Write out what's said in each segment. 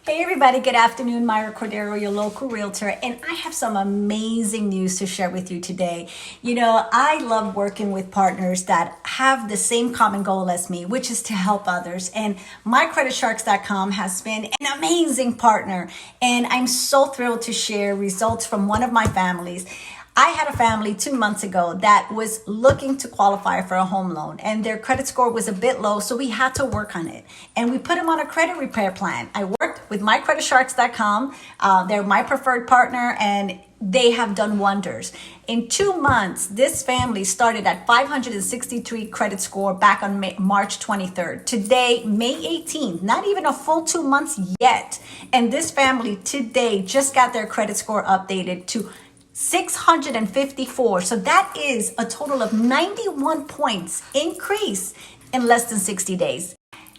Hey everybody, good afternoon. Myra Cordero, your local realtor, and I have some amazing news to share with you today. You know, I love working with partners that have the same common goal as me, which is to help others. And mycreditsharks.com has been an amazing partner, and I'm so thrilled to share results from one of my families. I had a family 2 months ago that was looking to qualify for a home loan, and their credit score was a bit low, so we had to work on it. And we put them on a credit repair plan. I worked with mycreditsharks.com. They're my preferred partner, and they have done wonders. In 2 months, this family started at 563 credit score back on March 23rd. Today, May 18th, not even a full 2 months yet. And this family today just got their credit score updated to 654. So that is a total of 91 points increase in less than 60 days.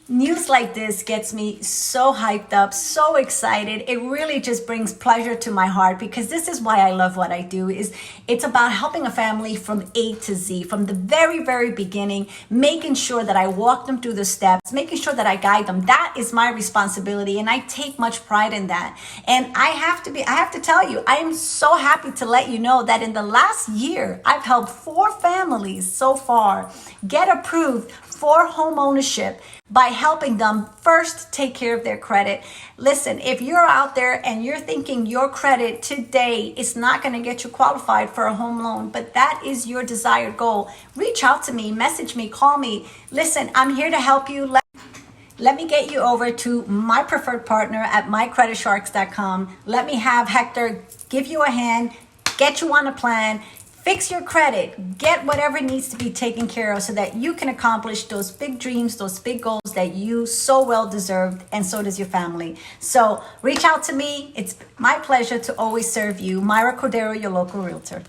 News like this gets me so hyped up, so excited. It really just brings pleasure to my heart because this is why I love what I do. It's about helping a family from A to Z, from the very, very beginning, making sure that I walk them through the steps, making sure that I guide them. That is my responsibility, and I take much pride in that. And I have to tell you, I am so happy to let you know that in the last year, I've helped 4 families so far get approved for home ownership by helping them first take care of their credit. Listen, if you're out there and you're thinking your credit today is not going to get you qualified for a home loan, but that is your desired goal, reach out to me, message me, call me. Listen, I'm here to help you. Let me get you over to my preferred partner at mycreditsharks.com. Let me have Hector give you a hand, get you on a plan, fix your credit, get whatever needs to be taken care of so that you can accomplish those big dreams, those big goals that you so well deserve, and so does your family. So reach out to me. It's my pleasure to always serve you. Myra Cordero, your local realtor.